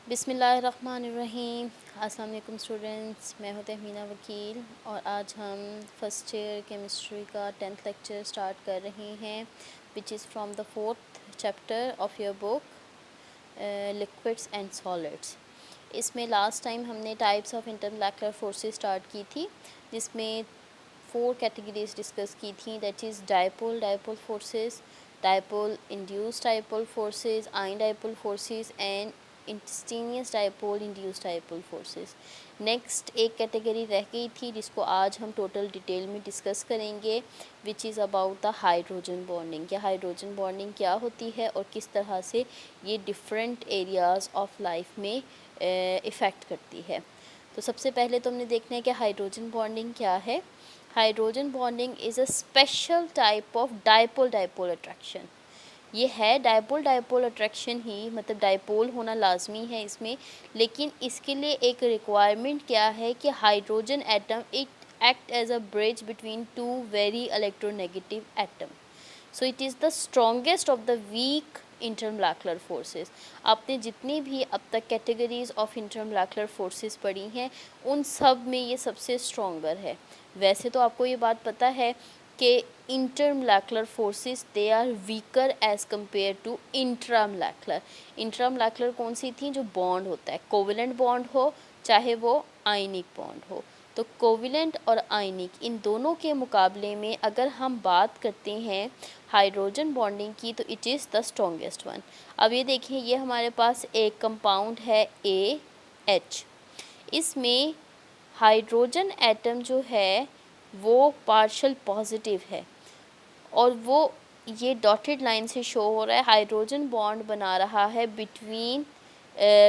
बिस्मिल्लाहिर्रहमानिर्रहीम। अस्सलाम वालेकुम स्टूडेंट्स, मैं हूं तहमीना वकील और आज हम फर्स्ट ईयर केमिस्ट्री का 10th लेक्चर स्टार्ट कर रहे हैं which is from the 4th chapter of your book liquids and solids. इसमें लास्ट टाइम हमने टाइप्स ऑफ इंटरमोलेकुलर फोर्सेस स्टार्ट की थी, जिसमें 4 कैटेगरीज डिस्कस की थी, that is dipole forces, dipole induced dipole forces, ion dipole forces and instantaneous dipole induced dipole forces. Next एक category रह गई थी जिसको आज हम टोटल डिटेल में डिस्कस करेंगे, which is about the hydrogen bonding. या हाइड्रोजन बॉन्डिंग क्या होती है और किस तरह से ये डिफरेंट एरियाज़ ऑफ लाइफ में इफ़ेक्ट करती है। तो सबसे पहले तो हमने देखना है कि हाइड्रोजन बॉन्डिंग क्या है। Hydrogen bonding is a special type of dipole dipole attraction. ये है डायपोल अट्रैक्शन ही, मतलब डायपोल होना लाजमी है इसमें, लेकिन इसके लिए एक रिक्वायरमेंट क्या है कि hydrogen atom it act as a bridge between two very electronegative atom. So it is the strongest of the weak intermolecular forces. आपने जितनी भी अब तक कैटेगरीज ऑफ इंटरमोलेकुलर फोर्सेस पढ़ी हैं उन सब में ये सबसे स्ट्रॉन्गर है। वैसे तो आपको ये बात पता है कि intermolecular forces they are weaker as compare to intramolecular. Intramolecular कौन सी थी? जो बॉन्ड होता है, कोवेलेंट बॉन्ड हो चाहे वो आयनिक बॉन्ड हो। तो कोवेलेंट और आयनिक इन दोनों के मुकाबले में अगर हम बात करते हैं हाइड्रोजन बॉन्डिंग की तो it is the strongest one. अब ये देखिए, ये हमारे पास एक कंपाउंड है AH। इसमें हाइड्रोजन एटम जो है वो पार्शल पॉजिटिव है और वो ये डॉटेड लाइन से शो हो रहा है, हाइड्रोजन बॉन्ड बना रहा है between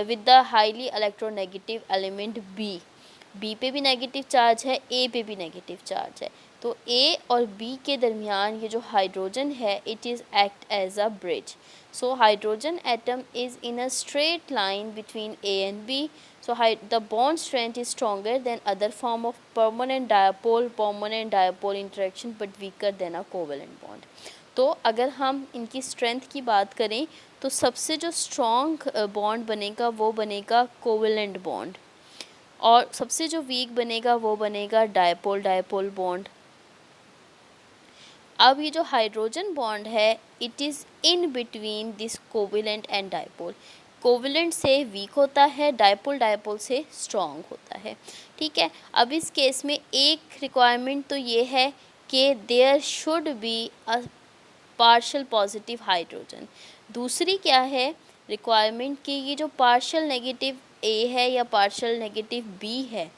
with the highly electronegative element B पे भी नेगेटिव चार्ज है, ए पे भी नेगेटिव चार्ज है। तो ए और बी के दरमियान ये जो हाइड्रोजन है it is act as a bridge. So hydrogen atom is in a straight line between A and B. So the bond strength is stronger than other form of permanent dipole interaction but weaker than a covalent bond. तो अगर हम इनकी strength की बात करें तो सबसे जो स्ट्रॉन्ग बॉन्ड बनेगा वो बनेगा कोवेलेंट बॉन्ड, और सबसे जो वीक बनेगा वो बनेगा डायपोल डायपोल बॉन्ड। अब ये जो हाइड्रोजन बॉन्ड है it is in between this covalent and dipole. Covalent से वीक होता है, डायपोल डायपोल से स्ट्रॉन्ग होता है। ठीक है, अब इस केस में एक रिक्वायरमेंट तो ये है कि there should be a partial positive hydrogen. दूसरी क्या है रिक्वायरमेंट कि ये जो पार्शल नेगेटिव ए है या पार्शल नेगेटिव बी है,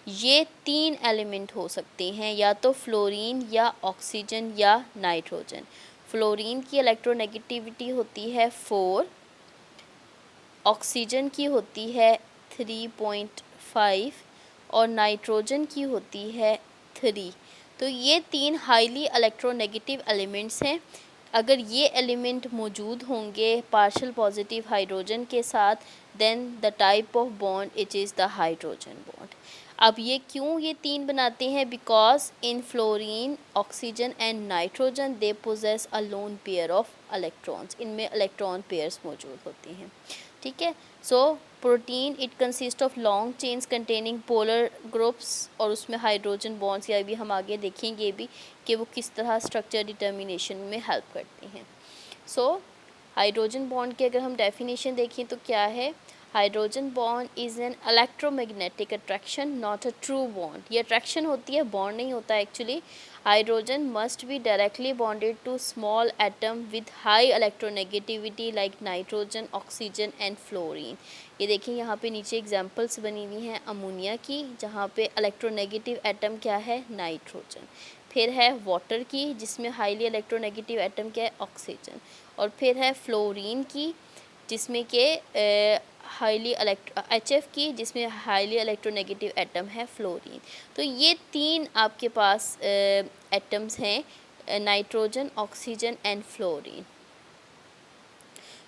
ये 3 एलिमेंट हो सकते हैं, या तो फ्लोरीन या ऑक्सीजन या नाइट्रोजन। फ्लोरीन की इलेक्ट्रोनेगेटिविटी होती है 4, ऑक्सीजन की होती है 3.5 और नाइट्रोजन की होती है 3। तो ये 3 हाईली इलेक्ट्रोनेगेटिव एलिमेंट्स हैं। अगर ये एलिमेंट मौजूद होंगे पार्शियल पॉजिटिव हाइड्रोजन के साथ, then the type of bond it is the hydrogen bond. अब ये क्यों ये 3 बनाते हैं? Because in fluorine, oxygen and nitrogen they possess a lone pair of electrons. इनमें इलेक्ट्रॉन पेयर्स मौजूद होते हैं। ठीक है, so protein it consist of long chains containing polar groups, और उसमें हाइड्रोजन बॉन्ड्स, या भी हम आगे देखेंगे भी कि वो किस तरह स्ट्रक्चर डिटर्मिनेशन में हेल्प करते हैं। सो हाइड्रोजन बॉन्ड की अगर हम डेफिनेशन देखें तो क्या है? Hydrogen bond is an electromagnetic attraction not a true bond. ये अट्रैक्शन होती है, बॉन्ड नहीं होता actually. Hydrogen must be directly bonded to small atom with high electronegativity like nitrogen, oxygen and fluorine. ये देखिए यहाँ पे नीचे एग्जांपल्स बनी हुई हैं अमोनिया की, जहाँ पे इलेक्ट्रोनेगेटिव एटम क्या है? नाइट्रोजन। फिर है वाटर की जिसमें हाईली इलेक्ट्रोनेगेटिव एटम क्या है? ऑक्सीजन। और फिर है फ्लोरीन की जिसमें के हाईली HF की जिसमें हाईली इलेक्ट्रोनेगेटिव एटम है फ्लोरीन। तो ये 3 आपके पास एटम्स हैं, nitrogen, oxygen and fluorine.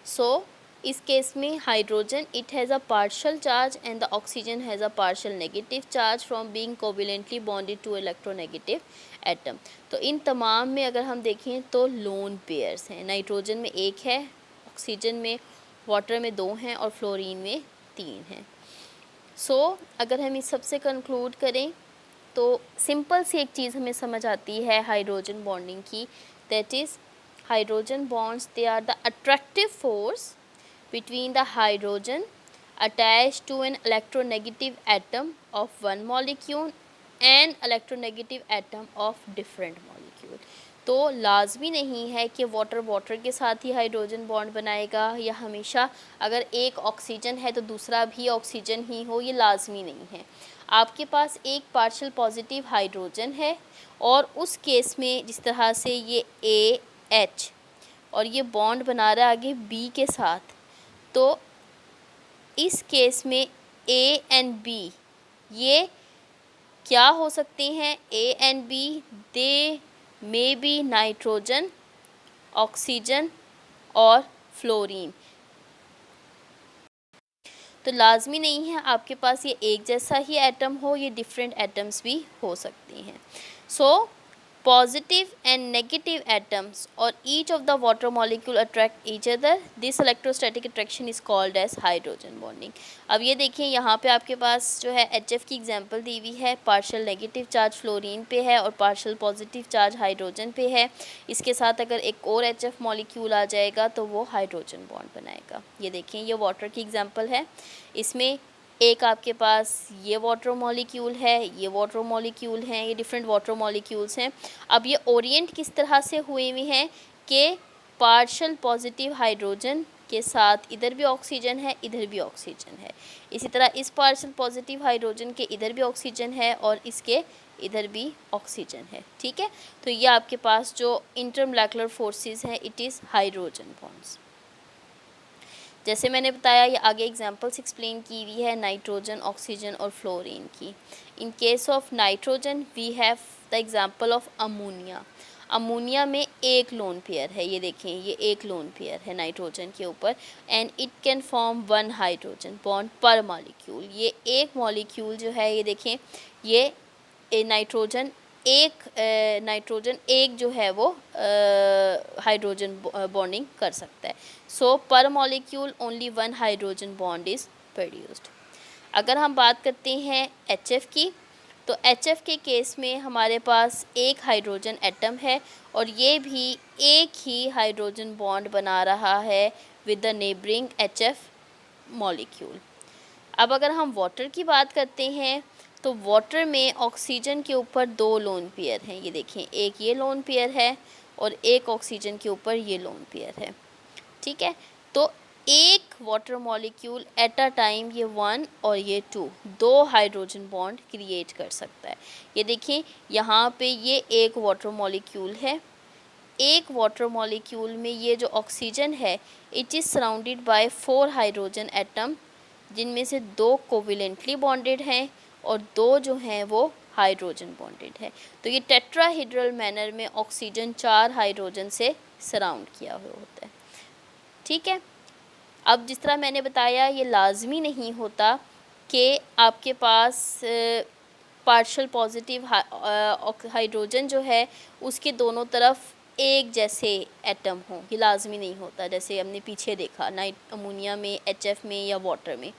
So इस केस में hydrogen it has a partial charge and the oxygen has a partial negative charge from being covalently bonded to electronegative atom. तो इन तमाम में अगर हम देखें तो लोन पेयर्स हैं। नाइट्रोजन में 1 है, ऑक्सीजन में, वाटर में 2 हैं और फ्लोरीन में 3 हैं। अगर हम इस सबसे कंक्लूड करें तो सिंपल सी एक चीज़ हमें समझ आती है हाइड्रोजन बॉन्डिंग की, that is hydrogen bonds they are the attractive force between the hydrogen attached to an electronegative atom of one molecule and electronegative atom of different molecule। तो लाजमी नहीं है कि वाटर के साथ ही हाइड्रोजन बॉन्ड बनाएगा, या हमेशा अगर एक ऑक्सीजन है तो दूसरा भी ऑक्सीजन ही हो, ये लाजमी नहीं है। आपके पास एक पार्शियल पॉजिटिव हाइड्रोजन है और उस केस में जिस तरह से ये AH और ये बॉन्ड बना रहा है आगे B के साथ, तो इस केस में A एंड B ये क्या हो सकते हैं? A and B they may be nitrogen, oxygen और फ्लोरीन। तो लाजमी नहीं है आपके पास ये एक जैसा ही एटम हो, ये डिफरेंट एटम्स भी हो सकते हैं। Positive and negative atoms or each of the water molecule attract each other. This electrostatic attraction is called as hydrogen bonding। अब ये देखिए यहाँ पे आपके पास जो है HF की एग्जांपल दी हुई है, पार्शियल नेगेटिव चार्ज फ्लोरीन पे है और पार्शियल पॉजिटिव चार्ज हाइड्रोजन पे है। इसके साथ अगर एक और HF मॉलिक्यूल आ जाएगा तो वो हाइड्रोजन बॉन्ड बनाएगा। ये देखिए ये वाटर की एग्जाम्पल है, इसमें एक आपके पास ये वाटर मॉलिक्यूल है, ये वाटर मॉलिक्यूल हैं, ये डिफरेंट वाटर मॉलिक्यूल्स हैं। अब ये ओरिएंट किस तरह से हुए हुए हैं कि पार्शियल पॉजिटिव हाइड्रोजन के साथ इधर भी ऑक्सीजन है, इधर भी ऑक्सीजन है। इसी तरह इस पार्शियल पॉजिटिव हाइड्रोजन के इधर भी ऑक्सीजन है और इसके इधर भी ऑक्सीजन है। ठीक है, तो ये आपके पास जो इंटरमोलेकुलर फोर्सेस हैं, इट इज़ हाइड्रोजन बॉन्ड्स। जैसे मैंने बताया, ये आगे एग्जांपल्स एक्सप्लेन की हुई है नाइट्रोजन, ऑक्सीजन और फ्लोरीन की। In case of nitrogen we have the example of ammonia. Ammonia में एक लोन पेयर है, ये देखें ये एक लोन पेयर है नाइट्रोजन के ऊपर, and it can form 1 hydrogen bond per molecule. ये एक मॉलिक्यूल जो है, ये देखें ये नाइट्रोजन एक जो है वो हाइड्रोजन बॉन्डिंग कर सकता है। सो पर molecule only 1 hydrogen bond is produced. अगर हम बात करते हैं HF की, तो HF के केस में हमारे पास एक हाइड्रोजन एटम है और ये भी एक ही हाइड्रोजन बॉन्ड बना रहा है with the neighbouring HF molecule. अब अगर हम वाटर की बात करते हैं, तो वाटर में ऑक्सीजन के ऊपर 2 लोन पेयर हैं, ये देखें एक ये लोन पेयर है और एक ऑक्सीजन के ऊपर ये लोन पेयर है। ठीक है, तो एक water molecule at a time ये 1 और ये 2 हाइड्रोजन बॉन्ड क्रिएट कर सकता है। ये देखें यहाँ पे ये एक वाटर मॉलिक्यूल है, एक वाटर मॉलिक्यूल में ये जो ऑक्सीजन है it is surrounded by 4 hydrogen atom, जिनमें से 2 कोवेलेंटली बॉन्डेड हैं और 2 जो हैं वो हाइड्रोजन बॉन्डेड है। तो ये टेट्राहेड्रल मैनर में ऑक्सीजन 4 हाइड्रोजन से सराउंड किया हुआ होता है। ठीक है, अब जिस तरह मैंने बताया, ये लाजमी नहीं होता कि आपके पास पार्शियल पॉजिटिव हाइड्रोजन जो है उसके दोनों तरफ एक जैसे एटम हो, ये लाजमी नहीं होता। जैसे हमने पीछे देखा अमोनिया में, HF में या वाटर में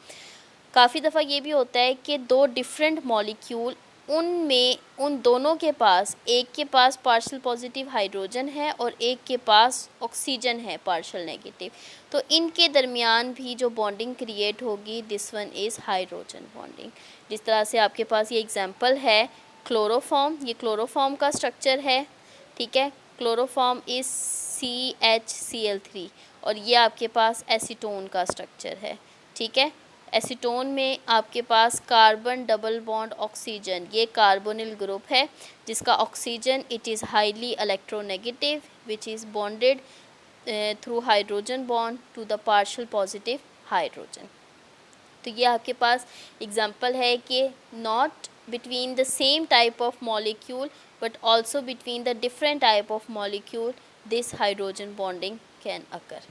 काफ़ी दफ़ा ये भी होता है कि 2 डिफरेंट मॉलिक्यूल, उन दोनों के पास, एक के पास पार्शियल पॉजिटिव हाइड्रोजन है और एक के पास ऑक्सीजन है पार्शियल नेगेटिव, तो इनके दरमियान भी जो बॉन्डिंग क्रिएट होगी this one is hydrogen bonding. जिस तरह से आपके पास ये एग्जांपल है क्लोरोफॉर्म, ये क्लोरोफॉर्म का स्ट्रक्चर है। ठीक है, क्लोरोफॉर्म इज़ CHCl3 और ये आपके पास एसीटोन का स्ट्रक्चर है। ठीक है, एसीटोन में आपके पास कार्बन डबल बॉन्ड ऑक्सीजन, ये कार्बोनिल ग्रुप है जिसका oxygen it is highly electronegative which is bonded through hydrogen bond to the partial positive hydrogen. तो ये आपके पास एग्जांपल है कि not between the same type of molecule but also between the different type of molecule this hydrogen bonding can occur.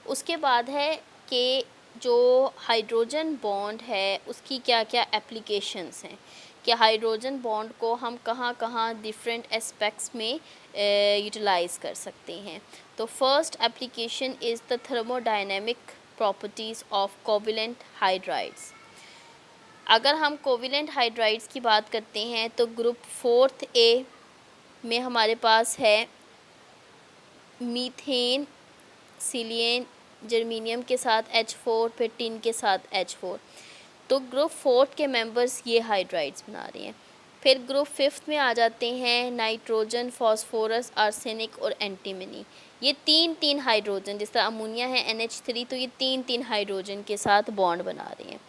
उसके बाद है कि जो हाइड्रोजन बॉन्ड है उसकी क्या क्या एप्लीकेशंस हैं, कि हाइड्रोजन बॉन्ड को हम कहाँ कहाँ डिफरेंट एस्पेक्ट्स में यूटिलाइज़ कर सकते हैं। तो first application is the thermodynamic properties of covalent hydrides. अगर हम कोवेलेंट हाइड्राइड्स की बात करते हैं तो ग्रुप 4A में हमारे पास है मीथेन, सिलियन, जर्मीनियम के साथ H4, फिर टिन के साथ H4। तो ग्रुप 4 के मेंबर्स ये हाइड्राइड्स बना रहे हैं। फिर ग्रुप 5 में आ जाते हैं नाइट्रोजन, फॉस्फोरस, आर्सेनिक और एंटीमनी। ये तीन हाइड्रोजन, जिस तरह अमोनिया है NH3, तो ये तीन हाइड्रोजन के साथ बॉन्ड बना रहे हैं।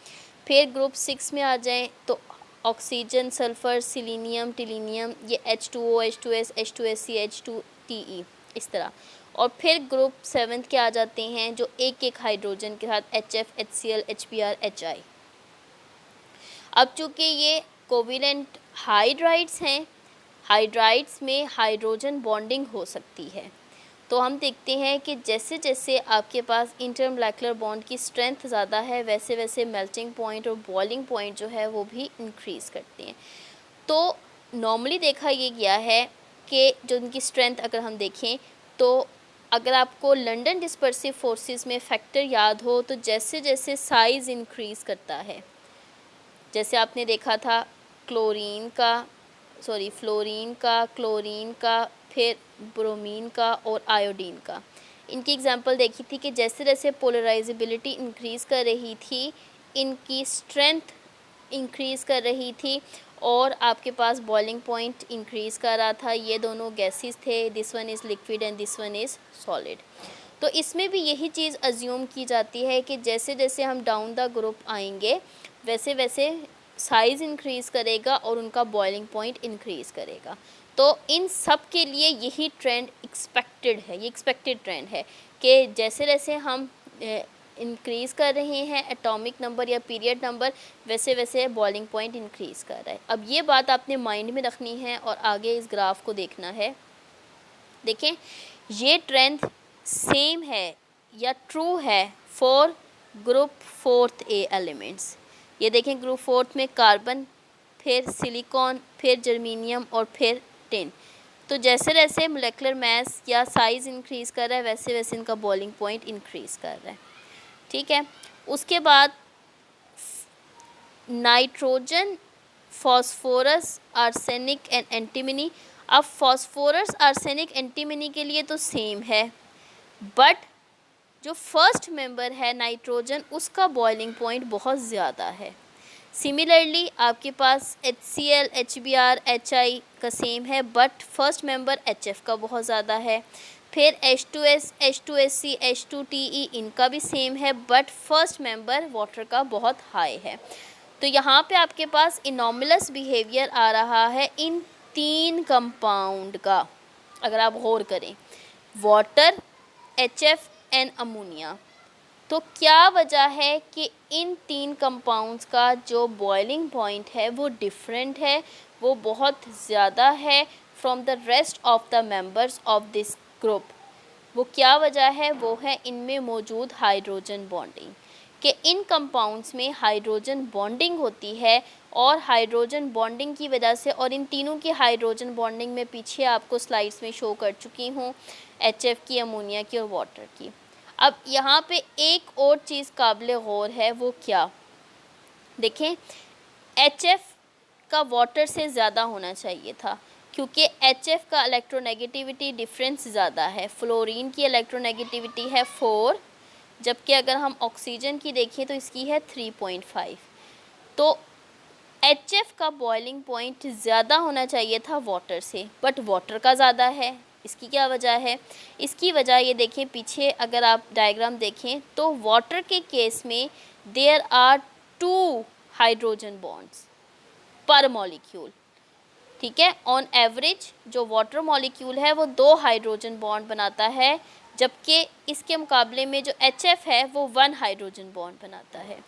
फिर ग्रुप 6 में आ जाएं तो ऑक्सीजन, सल्फ़र, सिलीनियम, टिलीनियम, ये H2O, H2S, H2SC, H2TE इस तरह। और फिर ग्रुप 7 के आ जाते हैं जो एक हाइड्रोजन के साथ HF, HCl, HBr, HI। अब चूँकि ये कोवेलेंट हाइड्राइड्स हैं, हाइड्राइड्स में हाइड्रोजन बॉन्डिंग हो सकती है, तो हम देखते हैं कि जैसे जैसे आपके पास इंटरमोलेकुलर बॉन्ड की स्ट्रेंथ ज़्यादा है वैसे वैसे मेल्टिंग पॉइंट और बॉइलिंग पॉइंट जो है वो भी इंक्रीज़ करते हैं। तो नॉर्मली देखा ये गया है कि जो उनकी स्ट्रेंथ अगर हम देखें तो अगर आपको लंदन डिस्पर्सिव फोर्सेस में फैक्टर याद हो तो जैसे जैसे साइज़ इंक्रीज़ करता है, जैसे आपने देखा था फ्लोरीन का, क्लोरीन का, फिर ब्रोमीन का और आयोडीन का, इनकी एग्जांपल देखी थी कि जैसे जैसे पोलराइजेबिलिटी इंक्रीज़ कर रही थी, इनकी स्ट्रेंथ इंक्रीज़ कर रही थी और आपके पास बॉइलिंग पॉइंट इंक्रीज़ कर रहा था। ये दोनों गैसेस थे, this one is liquid and this one is solid. तो इसमें भी यही चीज़ अज्यूम की जाती है कि जैसे जैसे हम डाउन द ग्रुप आएंगे वैसे वैसे साइज़ इंक्रीज़ करेगा और उनका बॉइलिंग पॉइंट इंक्रीज़ करेगा। तो इन सब के लिए यही ट्रेंड एक्सपेक्टेड है, ये एक्सपेक्टेड ट्रेंड है कि जैसे जैसे हम इंक्रीज़ कर रहे हैं एटॉमिक नंबर या पीरियड नंबर, वैसे वैसे बॉइलिंग पॉइंट इंक्रीज़ कर रहा है। अब ये बात आपने माइंड में रखनी है और आगे इस ग्राफ को देखना है। देखें, ये ट्रेंड सेम है या ट्रू है फॉर ग्रुप 4A एलिमेंट्स। ये देखें, ग्रुप 4 में कार्बन, फिर सिलिकॉन, फिर जर्मीनियम और फिर टिन। तो जैसे जैसे मोलेकुलर मास या साइज़ इंक्रीज़ कर रहा है वैसे वैसे इनका बॉइलिंग पॉइंट इंक्रीज़ कर रहा है। ठीक है, उसके बाद nitrogen, phosphorus, arsenic and antimony. अब फॉस्फोरस, आर्सेनिक, एंटीमनी के लिए तो सेम है, बट जो फर्स्ट मेंबर है नाइट्रोजन, उसका बॉइलिंग पॉइंट बहुत ज़्यादा है। सिमिलरली आपके पास HCl, HBr, HI का सेम है, बट फर्स्ट मेंबर HF का बहुत ज़्यादा है। फिर H2S, H2SC, H2TE इनका भी सेम है, बट फर्स्ट मेंबर वाटर का बहुत हाई है। तो यहाँ पे आपके पास इनॉर्मलस बिहेवियर आ रहा है इन तीन कंपाउंड का। अगर आप गौर करें, वाटर, HF एंड अमोनिया, तो क्या वजह है कि इन तीन कंपाउंड्स का जो बॉइलिंग पॉइंट है वो डिफरेंट है, वो बहुत ज़्यादा है from the rest of the members of this group. वो क्या वजह है? वो है इनमें मौजूद हाइड्रोजन बॉन्डिंग, कि इन कंपाउंड्स में हाइड्रोजन बॉन्डिंग होती है और हाइड्रोजन बॉन्डिंग की वजह से, और इन तीनों की हाइड्रोजन बॉन्डिंग में पीछे आपको स्लाइड्स में शो कर चुकी हूँ, HF की, अमोनिया की और वाटर की। अब यहाँ पे एक और चीज़ काबिल गौर है, वो क्या? देखें, HF का वाटर से ज़्यादा होना चाहिए था, क्योंकि HF का इलेक्ट्रोनेगेटिविटी डिफरेंस ज़्यादा है। फ्लोरीन की इलेक्ट्रोनेगेटिविटी है 4, जबकि अगर हम ऑक्सीजन की देखें तो इसकी है 3.5। तो HF का बॉइलिंग पॉइंट ज़्यादा होना चाहिए था वाटर से, बट वाटर का ज़्यादा है। इसकी क्या वजह है? इसकी वजह ये देखें, पीछे अगर आप डायग्राम देखें तो वाटर के केस में देयर आर 2 हाइड्रोजन बॉन्ड्स पर मॉलिक्यूल। ठीक है, ऑन एवरेज जो वाटर मॉलिक्यूल है वो 2 हाइड्रोजन बॉन्ड बनाता है, जबकि इसके मुकाबले में जो HF है वो 1 हाइड्रोजन बॉन्ड बनाता है।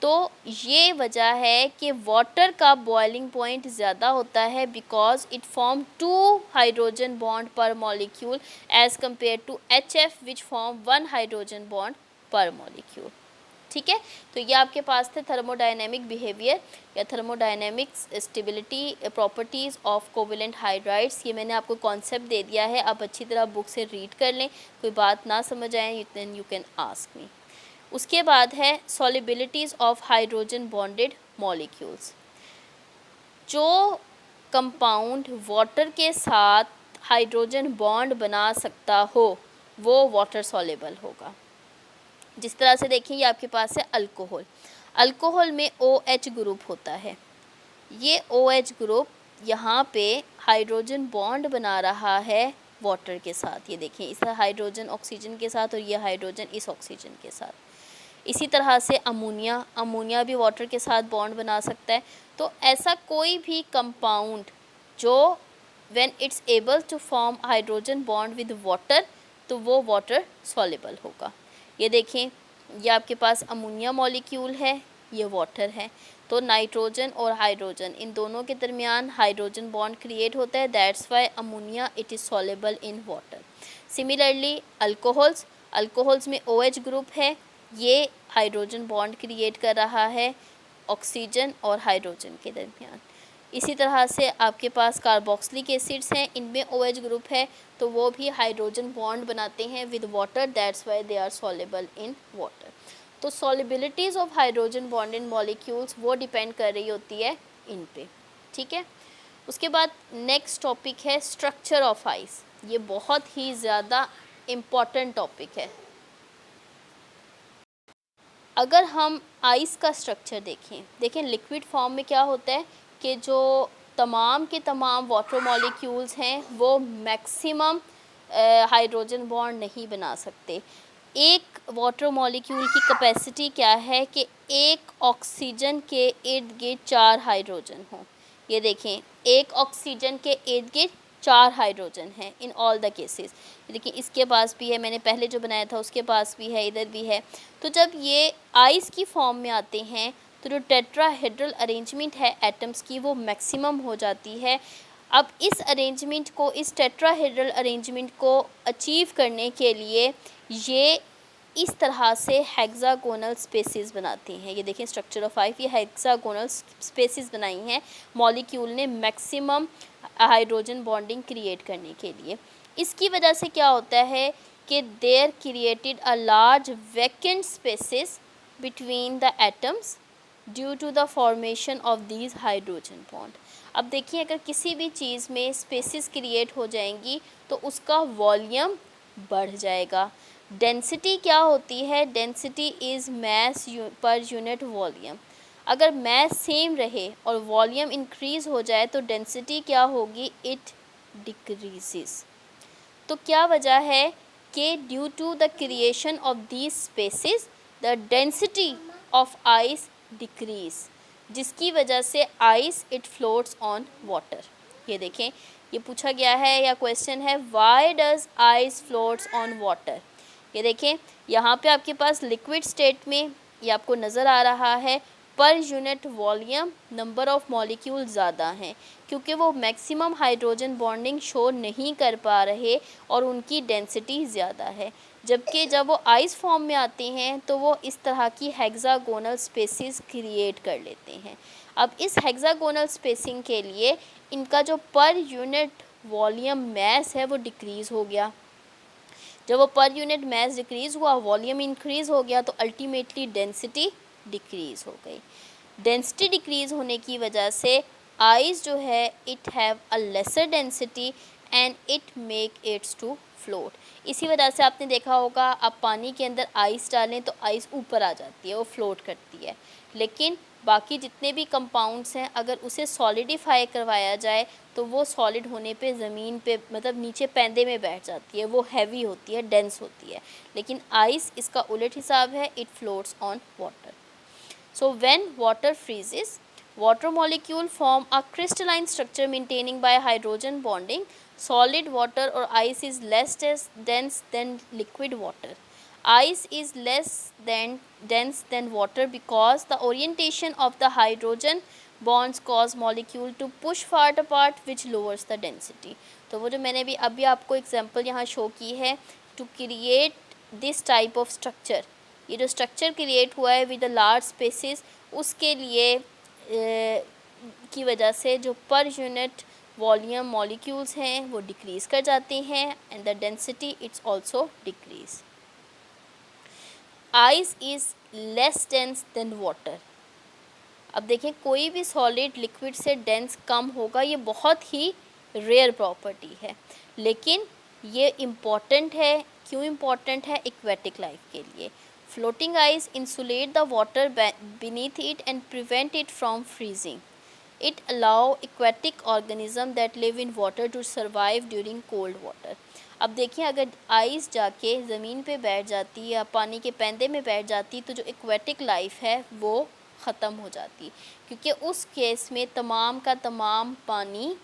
तो ये वजह है कि वाटर का बॉइलिंग पॉइंट ज़्यादा होता है, because it form 2 hydrogen bond per molecule as compare to HF which form 1 hydrogen bond per molecule. ठीक है, तो ये आपके पास थे थर्मोडायनेमिक बिहेवियर या thermodynamics stability properties of covalent hydrides. ये मैंने आपको कॉन्सेप्ट दे दिया है, आप अच्छी तरह बुक से रीड कर लें। कोई बात ना समझ आए then you can ask me. उसके बाद है solubilities of hydrogen bonded molecules. जो कंपाउंड वाटर के साथ हाइड्रोजन बॉन्ड बना सकता हो वो वाटर सॉलेबल होगा। जिस तरह से देखिए ये आपके पास है अल्कोहल। अल्कोहल में OH ग्रुप होता है। ये OH ग्रुप यहाँ पे हाइड्रोजन बॉन्ड बना रहा है वाटर के साथ। ये देखिए इस हाइड्रोजन ऑक्सीजन के साथ और ये हाइड्रोजन इस ऑक्सीजन के साथ। इसी तरह से अमोनिया भी वाटर के साथ बॉन्ड बना सकता है। तो ऐसा कोई भी कंपाउंड जो when it's able to form hydrogen bond with water तो वो वाटर सॉलेबल होगा। ये देखें ये आपके पास अमोनिया मॉलिक्यूल है, ये वाटर है। तो नाइट्रोजन और हाइड्रोजन इन दोनों के दरमियान हाइड्रोजन बॉन्ड क्रिएट होता है, that's why ammonia it is soluble in water. Similarly alcohols में OH ग्रुप है, ये हाइड्रोजन बॉन्ड क्रिएट कर रहा है ऑक्सीजन और हाइड्रोजन के दरमियान। इसी तरह से आपके पास कार्बोक्सिलिक एसिड्स हैं, इनमें OH ग्रुप है तो वो भी हाइड्रोजन बॉन्ड बनाते हैं with water, that's why they are soluble in water. तो solubilities of hydrogen bonded molecules वो डिपेंड कर रही होती है इन पे, ठीक है। उसके बाद नेक्स्ट टॉपिक है स्ट्रक्चर ऑफ आइस। ये बहुत ही ज़्यादा इम्पॉर्टेंट टॉपिक है। अगर हम आइस का स्ट्रक्चर देखें लिक्विड फॉर्म में क्या होता है कि जो तमाम के तमाम वाटर मॉलिक्यूल्स हैं वो मैक्सिमम हाइड्रोजन बॉन्ड नहीं बना सकते। एक वाटर मॉलिक्यूल की कैपेसिटी क्या है कि एक ऑक्सीजन के इर्द गिर्द 4 हाइड्रोजन हों। ये देखें एक ऑक्सीजन के इर्द गिर्द 4 हाइड्रोजन हैं इन ऑल द केसेस। देखिए इसके पास भी है, मैंने पहले जो बनाया था उसके पास भी है, इधर भी है। तो जब ये आइस की फॉर्म में आते हैं तो जो टेट्राहेड्रल अरेंजमेंट है एटम्स की वो मैक्सिमम हो जाती है। अब इस अरेंजमेंट को, इस टेट्राहेड्रल अरेंजमेंट को अचीव करने के लिए ये इस तरह से हेक्सागोनल स्पेसिस बनाते हैं। ये देखें स्ट्रक्चर ऑफ आइस, ये हेक्सागोनल स्पेसिस बनाई हैं मॉलिक्यूल ने मैक्सिमम हाइड्रोजन बॉन्डिंग क्रिएट करने के लिए। इसकी वजह से क्या होता है कि there created a large vacant spaces between the atoms due to the formation of these hydrogen bond. अब देखिए अगर किसी भी चीज़ में स्पेसिस क्रिएट हो जाएंगी तो उसका वॉल्यूम बढ़ जाएगा। डेंसिटी क्या होती है? Density is mass per unit volume. अगर मैस सेम रहे और वॉल्यूम इंक्रीज़ हो जाए तो डेंसिटी क्या होगी? It decreases. तो क्या वजह है कि due to the creation of these spaces the density of ice decrease, जिसकी वजह से ice it floats on water. ये देखें ये पूछा गया है या क्वेश्चन है why does ice floats on water. ये देखें यहाँ पे आपके पास लिक्विड स्टेट में ये आपको नज़र आ रहा है पर unit volume number of molecule ज़्यादा हैं क्योंकि वो मैक्सिमम हाइड्रोजन बॉन्डिंग शो नहीं कर पा रहे और उनकी डेंसिटी ज़्यादा है। जबकि जब वो आइस फॉर्म में आते हैं तो वो इस तरह की हेक्सागोनल स्पेसिस क्रिएट कर लेते हैं। अब इस हेक्सागोनल स्पेसिंग के लिए इनका जो पर यूनिट वॉल्यूम मैस है वो डिक्रीज़ हो गया। जब वो पर यूनिट मैस डिक्रीज़ हुआ, वॉल्यूम इंक्रीज़ हो गया तो अल्टीमेटली डेंसिटी डिक्रीज़ हो गई। डेंसिटी डिक्रीज़ होने की वजह से आइस जो है it have a lesser density and it make its to float. इसी वजह से आपने देखा होगा आप पानी के अंदर आइस डालें तो आइस ऊपर आ जाती है, वो फ्लोट करती है। लेकिन बाकी जितने भी कंपाउंड्स हैं अगर उसे सॉलिडिफाई करवाया जाए तो वो सॉलिड होने पे ज़मीन पे मतलब नीचे पैंदे में बैठ जाती है, वो हैवी होती है, डेंस होती है। लेकिन आइस इसका उलट हिसाब है, it floats on water. So when water freezes, water molecule form a crystalline structure maintaining by hydrogen bonding. Solid water or ice is less dense than liquid water. Ice is less than dense than water because the orientation of the hydrogen bonds cause molecule to push far apart which lowers the density. तो वो जो मैंने भी अभी आपको example यहाँ show की है to create this type of structure, ये जो स्ट्रक्चर क्रिएट हुआ है विद द लार्ज स्पेसिस उसके लिए की वजह से जो पर यूनिट वॉल्यूम मॉलिक्यूल्स हैं वो डिक्रीज़ कर जाते हैं and the density it's also decrease. Ice is less dense then water. अब देखें, कोई भी सॉलिड लिक्विड से डेंस कम होगा, ये बहुत ही रेयर प्रॉपर्टी है, लेकिन ये इम्पॉर्टेंट है। क्यों इम्पॉर्टेंट है? एक्वेटिक लाइफ के लिए। Floating ice insulate the water beneath it and prevent it from freezing. It allow aquatic organism that live in water to survive during cold water. अब देखिए, अगर आइस जाके ज़मीन पे बैठ जाती है या पानी के पैंदे में बैठ जाती, तो जो एक्वेटिक लाइफ है वो ख़त्म हो जाती, क्योंकि उस केस में तमाम का तमाम पानी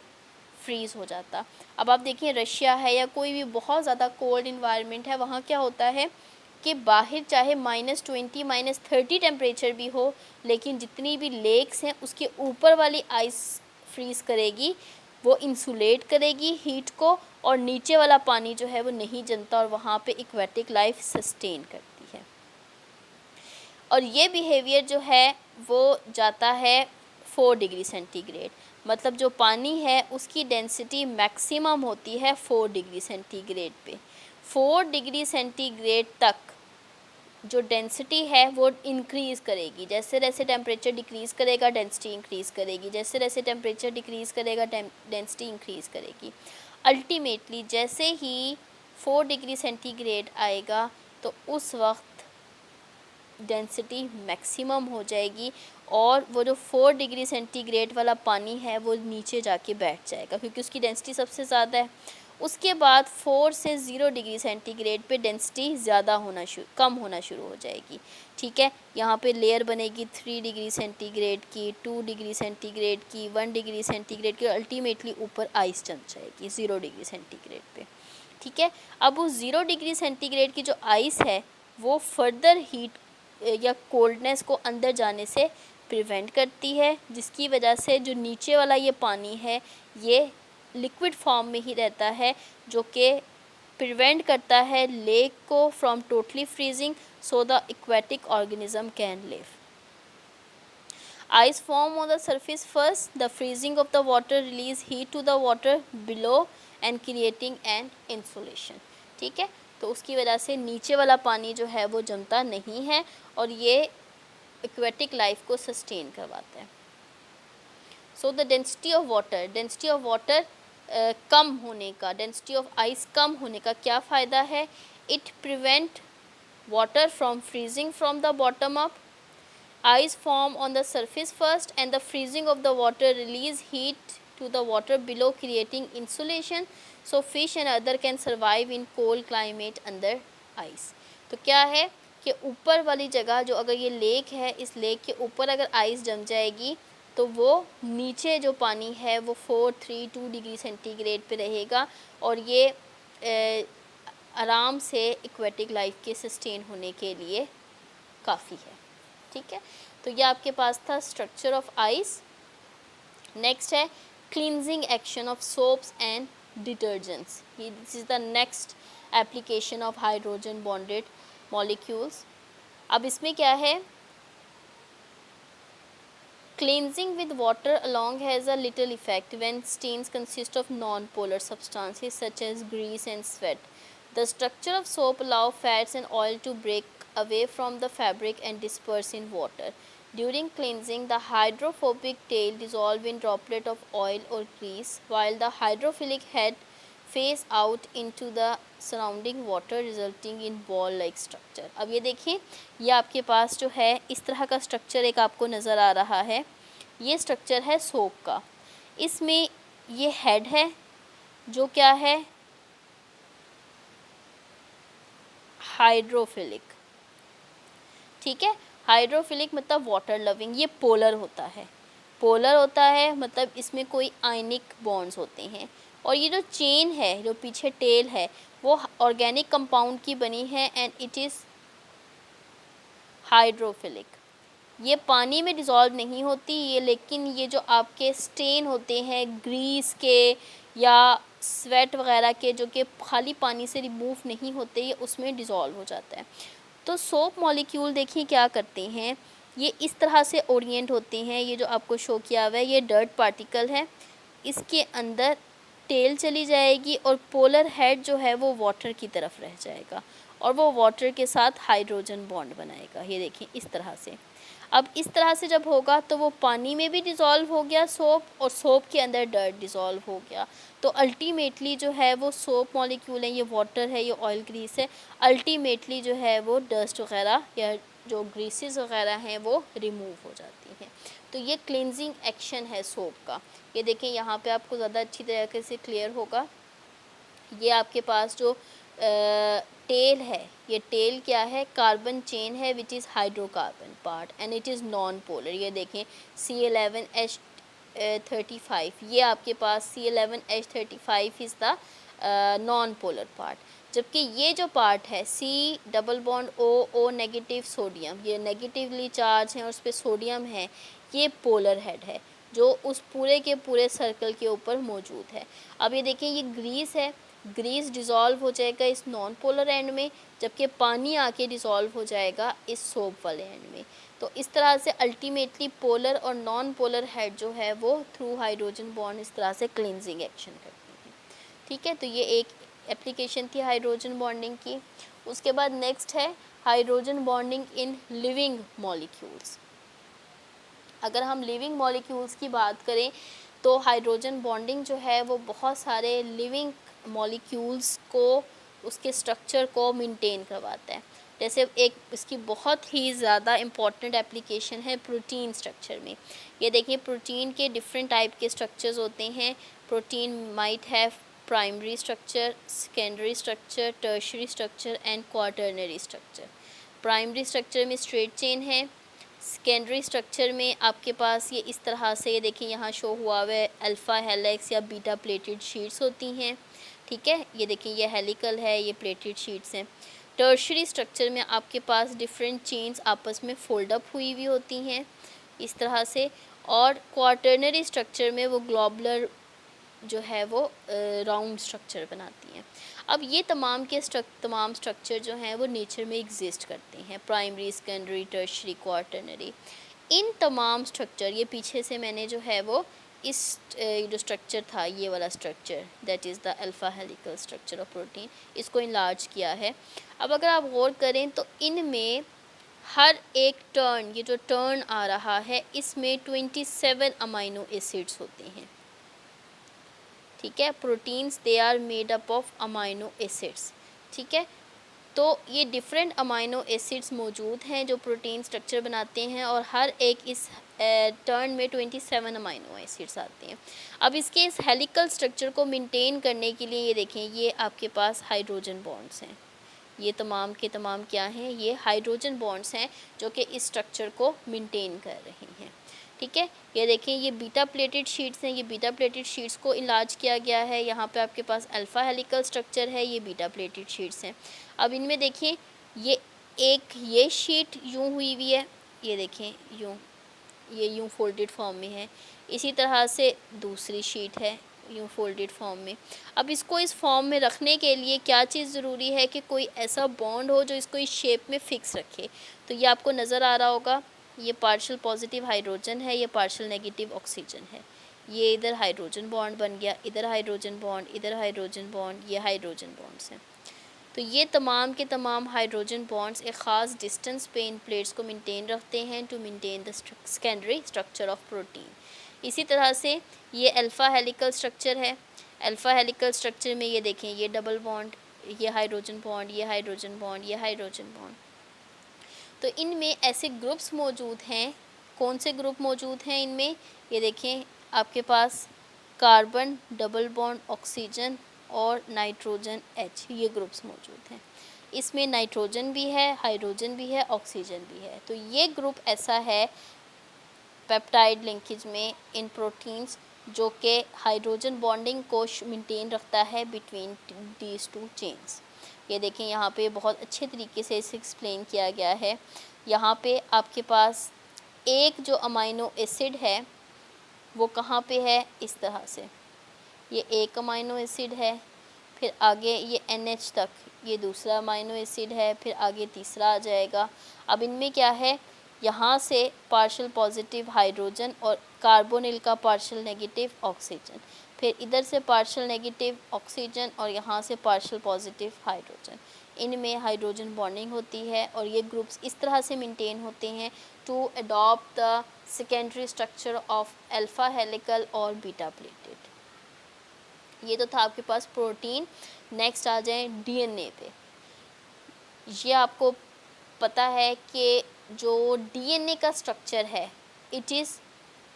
फ्रीज़ हो जाता। अब आप देखिए, रशिया है या कोई भी बहुत ज़्यादा कोल्ड इन्वायरमेंट है, वहाँ क्या होता है कि बाहर चाहे -20 -30 टेम्परेचर भी हो, लेकिन जितनी भी लेक्स हैं उसके ऊपर वाली आइस फ्रीज़ करेगी, वो इंसुलेट करेगी हीट को, और नीचे वाला पानी जो है वो नहीं जमता, और वहाँ पे एक्वेटिक लाइफ सस्टेन करती है। और ये बिहेवियर जो है वो जाता है 4 डिग्री सेंटीग्रेड, मतलब जो पानी है उसकी डेंसिटी मैक्सिमम होती है 4 डिग्री सेंटीग्रेड पे। 4 डिग्री सेंटीग्रेड तक जो डेंसिटी है वो इंक्रीज़ करेगी। जैसे जैसे टेम्परेचर डिक्रीज़ करेगा, डेंसिटी इंक्रीज़ करेगी, जैसे जैसे टेम्परेचर डिक्रीज़ करेगा, डेंसिटी इंक्रीज़ करेगी। अल्टीमेटली जैसे ही 4 डिग्री सेंटीग्रेड आएगा, तो उस वक्त डेंसिटी मैक्सिमम हो जाएगी, और वो जो 4 डिग्री सेंटीग्रेड वाला पानी है वो नीचे जाके बैठ जाएगा, क्योंकि उसकी डेंसिटी सबसे ज़्यादा है। उसके बाद 4 से 0 डिग्री सेंटीग्रेड पे डेंसिटी ज़्यादा कम होना शुरू हो जाएगी। ठीक है, यहाँ पे लेयर बनेगी 3 डिग्री सेंटीग्रेड की, 2 डिग्री सेंटीग्रेड की, 1 डिग्री सेंटीग्रेड की, अल्टीमेटली ऊपर आइस जम जाएगी 0 डिग्री सेंटीग्रेड पे। ठीक है, अब उस 0 डिग्री सेंटीग्रेड की जो आइस है वो फर्दर हीट या कोल्डनेस को अंदर जाने से प्रिवेंट करती है, जिसकी वजह से जो नीचे वाला ये पानी है ये लिक्विड फॉर्म में ही रहता है, जो कि प्रिवेंट करता है लेक को from totally freezing, so the aquatic organism can live. Ice form on the surface first. The freezing of the water release heat to the water below and creating an insulation. ठीक है, तो उसकी वजह से नीचे वाला पानी जो है वो जमता नहीं है, और ये एक्वेटिक लाइफ को सस्टेन करवाता है। So the density of water कम होने का, डेंसिटी ऑफ आइस कम होने का क्या फ़ायदा है? It prevent water from freezing from the bottom up. Ice form on the surface first, and the freezing of the water release heat to the water below, creating insulation, so fish and other can survive in cold climate under ice. तो क्या है कि ऊपर वाली जगह, जो अगर ये लेक है, इस लेक के ऊपर अगर आइस जम जाएगी, तो वो नीचे जो पानी है वो 432 डिग्री सेंटीग्रेड पे रहेगा, और ये आराम से एक्वेटिक लाइफ के सस्टेन होने के लिए काफ़ी है। ठीक है, तो ये आपके पास था स्ट्रक्चर ऑफ आइस। नेक्स्ट है cleansing action of soaps and detergents. ये this is the next application of hydrogen bonded molecules. अब इसमें क्या है, cleansing with water along has a little effect when stains consist of non-polar substances such as grease and sweat. The structure of soap allow fats and oil to break away from the fabric and disperse in water. During cleansing, the hydrophobic tail dissolve in droplet of oil or grease, while the hydrophilic head phase out into the surrounding water, resulting in ball like structure. अब ये देखिए, ये आपके पास जो है इस तरह का स्ट्रक्चर एक आपको नज़र आ रहा है। ये स्ट्रक्चर है सोप का। इसमें ये हेड है जो क्या है, हाइड्रोफिलिक। ठीक है, हाइड्रोफिलिक मतलब वाटर लविंग। ये पोलर होता है, पोलर होता है मतलब इसमें कोई आयनिक बॉन्ड्स होते हैं। और ये जो चेन है, जो पीछे टेल है, वो ऑर्गेनिक कंपाउंड की बनी है, एंड इट इज़ हाइड्रोफिलिक। ये पानी में डिज़ोल्व नहीं होती ये, लेकिन ये जो आपके स्टेन होते हैं ग्रीस के या स्वेट वगैरह के, जो कि खाली पानी से रिमूव नहीं होते, ये उसमें डिज़ोल्व हो जाता है। तो सोप मॉलिक्यूल देखिए क्या करते हैं, ये इस तरह से ओरिएंट होते हैं। ये जो आपको शो किया हुआ है ये डर्ट पार्टिकल है, इसके अंदर टेल चली जाएगी और पोलर हेड जो है वो वाटर की तरफ रह जाएगा, और वो वाटर के साथ हाइड्रोजन बॉन्ड बनाएगा। ये देखें इस तरह से। अब इस तरह से जब होगा तो वो पानी में भी डिज़ोल्व हो गया सोप, और सोप के अंदर डर्ट डिज़ोल्व हो गया। तो अल्टीमेटली जो है वो सोप मॉलिक्यूल है, ये वाटर है, ये ऑयल ग्रीस है, अल्टीमेटली जो है वो डस्ट वगैरह या जो ग्रीसेस वगैरह हैं वो रिमूव हो जाती हैं। तो ये क्लिनजिंग एक्शन है सोप का। ये देखें यहाँ पे आपको ज़्यादा अच्छी तरीके से क्लियर होगा। ये आपके पास जो टेल है, ये टेल क्या है, कार्बन चेन है which is hydrocarbon part and it is non polar. ये देखें C11H35, ये आपके पास C11H35 is the non polar part. जबकि ये जो पार्ट है C double bond O negative sodium, ये नेगेटिवली चार्ज है और उस पर सोडियम है, ये पोलर हेड है जो उस पूरे के पूरे सर्कल के ऊपर मौजूद है। अब ये देखें ये ग्रीस है, ग्रीस डिज़ोल्व हो जाएगा इस नॉन पोलर एंड में, जबकि पानी आके डिज़ोल्व हो जाएगा इस सोप वाले एंड में। तो इस तरह से अल्टीमेटली पोलर और नॉन पोलर हेड जो है वो थ्रू हाइड्रोजन बॉन्ड इस तरह से क्लिनजिंग एक्शन करते हैं। ठीक है, तो ये एक एप्लीकेशन थी हाइड्रोजन बॉन्डिंग की। उसके बाद नेक्स्ट है hydrogen bonding in living molecules. अगर हम लिविंग मॉलिक्यूल्स की बात करें तो हाइड्रोजन बॉन्डिंग जो है वो बहुत सारे लिविंग मॉलिक्यूल्स को, उसके स्ट्रक्चर को मेंटेन करवाता है। जैसे एक इसकी बहुत ही ज़्यादा इम्पॉर्टेंट एप्लीकेशन है प्रोटीन स्ट्रक्चर में। ये देखिए प्रोटीन के डिफरेंट टाइप के स्ट्रक्चर्स होते हैं। Protein might have primary structure, secondary structure, tertiary structure and quaternary structure. Primary structure में स्ट्रेट चेन है। सेकेंडरी स्ट्रक्चर में आपके पास ये इस तरह से, ये देखिए यहाँ शो हुआ हुआ है, अल्फ़ा हेलिक्स या बीटा प्लेटेड शीट्स होती हैं। ठीक है, ये देखिए ये हेलिकल है, ये प्लेटेड शीट्स हैं। टर्शियरी स्ट्रक्चर में आपके पास डिफरेंट चेन्स आपस में फोल्ड अप हुई हुई होती हैं इस तरह से। और क्वाटरनरी स्ट्रक्चर में वो ग्लोबुलर जो है वो राउंड स्ट्रक्चर बनाती हैं। अब ये तमाम स्ट्रक्चर जो हैं वो नेचर में एग्जिस्ट करते हैं, प्राइमरी, सेकेंडरी, टर्शियरी, क्वाटरनरी। इन तमाम स्ट्रक्चर, ये पीछे से मैंने जो है वो इस जो स्ट्रक्चर था, ये वाला structure that is the alpha helical structure of protein, इसको इनलार्ज किया है। अब अगर आप गौर करें तो इनमें हर एक टर्न, ये जो टर्न आ रहा है, इसमें 27 अमाइनो एसिड्स होते हैं। ठीक है, proteins they are made up of amino acids. ठीक है, तो ये डिफरेंट अमाइनो एसिड्स मौजूद हैं जो प्रोटीन स्ट्रक्चर बनाते हैं, और हर एक इस टर्न में 27 अमाइनो एसिड्स आते हैं। अब इसके इस हेलिकल स्ट्रक्चर को मेंटेन करने के लिए ये देखें, ये आपके पास हाइड्रोजन बॉन्ड्स हैं। ये तमाम के तमाम क्या हैं, ये हाइड्रोजन बॉन्ड्स हैं जो कि इस स्ट्रक्चर को मेंटेन कर रहे हैं। ठीक है, ये देखें ये बीटा प्लेटेड शीट्स हैं, ये बीटा प्लेटेड शीट्स को इलाज किया गया है। यहाँ पे आपके पास अल्फ़ा हेलिकल स्ट्रक्चर है, ये बीटा प्लेटेड शीट्स हैं। अब इनमें देखिए ये शीट यूँ हुई हुई है, ये देखें ये यूँ फोल्डेड फॉर्म में है। इसी तरह से दूसरी शीट है यूँ फोल्डेड फॉर्म में। अब इसको इस फॉर्म में रखने के लिए क्या चीज़ ज़रूरी है कि कोई ऐसा बॉन्ड हो जो इसको इस शेप में फ़िक्स रखे। तो ये आपको नज़र आ रहा होगा, ये पार्शियल पॉजिटिव हाइड्रोजन है, ये पार्शियल नेगेटिव ऑक्सीजन है। ये इधर हाइड्रोजन बॉन्ड बन गया, इधर हाइड्रोजन बॉन्ड, इधर हाइड्रोजन बॉन्ड, ये हाइड्रोजन बॉन्ड्स हैं। तो ये तमाम के तमाम हाइड्रोजन बॉन्ड्स एक ख़ास डिस्टेंस पे इन प्लेट्स को मेंटेन रखते हैं to maintain the secondary structure of protein. इसी तरह से ये अल्फ़ा हेलिकल स्ट्रक्चर है। अल्फ़ा हेलिकल स्ट्रक्चर में ये देखें, ये डबल बॉन्ड, ये हाइड्रोजन बॉन्ड, ये हाइड्रोजन बॉन्ड, ये हाइड्रोजन बॉन्ड। तो इनमें ऐसे ग्रुप्स मौजूद हैं। कौन से ग्रुप मौजूद हैं इनमें, ये देखें आपके पास कार्बन, डबल बॉन्ड, ऑक्सीजन और नाइट्रोजन H, ये ग्रुप्स मौजूद हैं। इसमें नाइट्रोजन भी है, हाइड्रोजन भी है, ऑक्सीजन भी है। तो ये ग्रुप ऐसा है पेप्टाइड लिंकेज में इन प्रोटीन्स जो कि हाइड्रोजन बॉन्डिंग को मेंटेन रखता है बिटवीन दीज टू चेन्स। ये देखें यहाँ पे बहुत अच्छे तरीके से इसे एक्सप्लेन किया गया है। यहाँ पे आपके पास एक जो अमाइनो एसिड है वो कहाँ पे है, इस तरह से ये एक अमाइनो एसिड है, फिर आगे ये NH तक ये दूसरा अमाइनो एसिड है, फिर आगे तीसरा आ जाएगा। अब इनमें क्या है, यहाँ से पार्शियल पॉजिटिव हाइड्रोजन और कार्बोनिल का पार्शियल नेगेटिव ऑक्सीजन, फिर इधर से पार्शियल नेगेटिव ऑक्सीजन और यहाँ से पार्शियल पॉजिटिव हाइड्रोजन। इनमें हाइड्रोजन बॉन्डिंग होती है और ये ग्रुप्स इस तरह से मेंटेन होते हैं to adopt the secondary structure of alpha helical और बीटा प्लेटेड। ये तो था आपके पास प्रोटीन। नेक्स्ट आ जाए डीएनए पे। ये आपको पता है कि जो डीएनए का स्ट्रक्चर है it is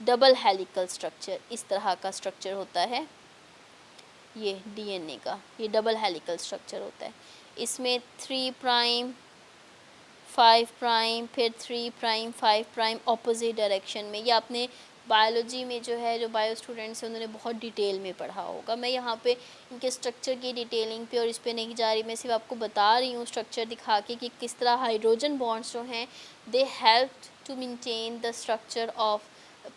double helical structure. इस तरह का स्ट्रक्चर होता है ये डीएनए का, ये डबल हेलिकल स्ट्रक्चर होता है। इसमें 3 प्राइम 5 प्राइम फिर 3 प्राइम 5 प्राइम ऑपोजिट डायरेक्शन में। ये आपने बायोलॉजी में जो है, जो बायो स्टूडेंट्स हैं उन्होंने बहुत डिटेल में पढ़ा होगा। मैं यहाँ पे इनके स्ट्रक्चर की डिटेलिंग पे और इस पे नहीं जा रही, मैं सिर्फ आपको बता रही हूँ स्ट्रक्चर दिखा के कि किस तरह हाइड्रोजन बॉन्ड्स जो हैं they help to maintain the structure of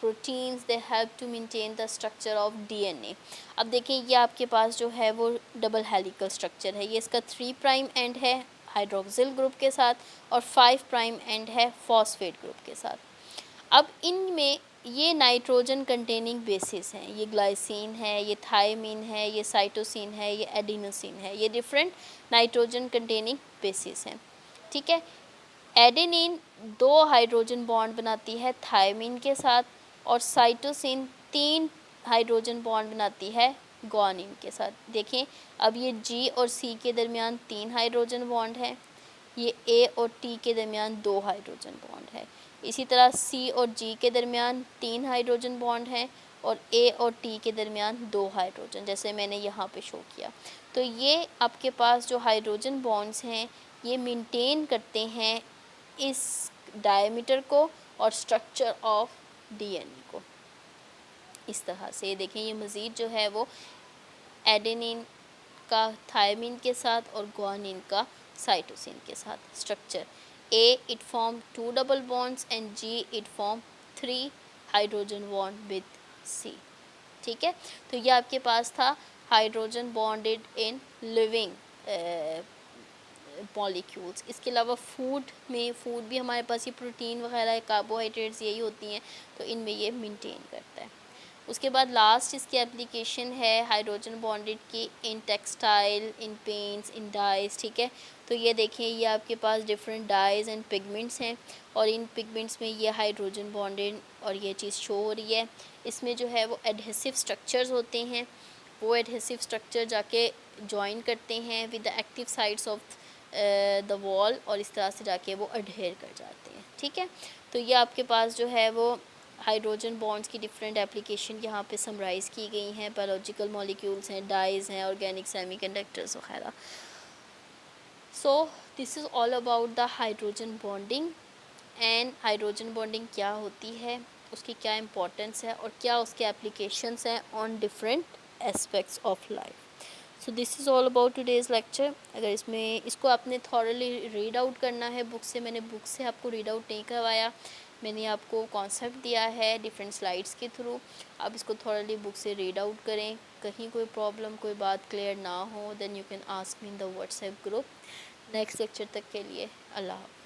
proteins, they help to maintain the structure of DNA. अब देखें ये आपके पास जो है वो डबल हेलिकल स्ट्रक्चर है। ये इसका 3 प्राइम एंड है हाइड्रोक्सिल ग्रुप के साथ और 5 प्राइम एंड है फॉस्फेट ग्रुप के साथ। अब इनमें ये नाइट्रोजन कंटेनिंग बेसिस हैं, ये ग्लाइसिन है, ये थायमिन है, ये साइटोसिन है, ये एडिनोसिन है, ये डिफरेंट नाइट्रोजन कंटेनिंग बेसिस हैं। ठीक है। एडेनिन 2 हाइड्रोजन बॉन्ड बनाती है थायमिन के साथ और साइटोसिन 3 हाइड्रोजन बॉन्ड बनाती है ग्वानिन के साथ। देखें अब ये जी और सी के दरमियान 3 हाइड्रोजन बॉन्ड है, ये ए और टी के दरमियान 2 हाइड्रोजन बॉन्ड है। इसी तरह सी और जी के दरमियान 3 हाइड्रोजन बॉन्ड हैं और ए और टी के दरमियान 2 हाइड्रोजन, जैसे मैंने यहाँ पे शो किया। तो ये आपके पास जो हाइड्रोजन बॉन्ड्स हैं ये मेंटेन करते हैं इस डायमीटर को और स्ट्रक्चर ऑफ डीएनए को। इस तरह से देखें ये मज़ीद जो है वो एडेनिन का थायमिन के साथ और ग्वानिन का साइटोसिन के साथ structure. A it form 2 double bonds and G it form 3 hydrogen bond with C। ठीक है। तो ये आपके पास था hydrogen bonded in living molecules. इसके अलावा फूड भी हमारे पास ये प्रोटीन वगैरह कार्बोहाइड्रेट्स यही होती हैं, तो इनमें ये मेंटेन करता है। उसके बाद लास्ट इसकी एप्लीकेशन है हाइड्रोजन बॉन्डेड की in textile, in paints, in dyes. ठीक है। तो ये देखें ये आपके पास डिफरेंट डाइज एंड पिगमेंट्स हैं और इन पिगमेंट्स में ये हाइड्रोजन बॉन्डेड और ये चीज़ शो हो रही है। इसमें जो है वो एडहेसिव स्ट्रक्चर्स होते हैं, वो एडहेसिव स्ट्रक्चर जाके जॉइन करते हैं with the active sides of the wall और इस तरह से जाके वो अडहेयर कर जाते हैं। ठीक है। तो ये आपके पास जो है वो हाइड्रोजन बॉन्ड्स की डिफरेंट एप्लीकेशन यहाँ पे समराइज़ की गई हैं। बायोलॉजिकल मॉलिक्यूल्स हैं, डाइज हैं, ऑर्गेनिक सेमीकंडक्टर्स वगैरह। So this is all about the hydrogen bonding and hydrogen bonding क्या होती है, उसकी क्या इम्पोर्टेंस है और क्या उसके एप्लीकेशंस हैं on different aspects of life. So this is all about today's lecture. अगर इसको आपने थॉरली रीड आउट करना है बुक से, मैंने बुक से आपको रीड आउट नहीं करवाया, मैंने आपको कॉन्सेप्ट दिया है डिफरेंट स्लाइड्स के थ्रू। आप इसको थॉरली बुक से रीड आउट करें। कहीं कोई प्रॉब्लम, कोई बात क्लियर ना हो then you can ask me in the WhatsApp group. Next lecture तक के लिए अल्लाह हाफ़िज़।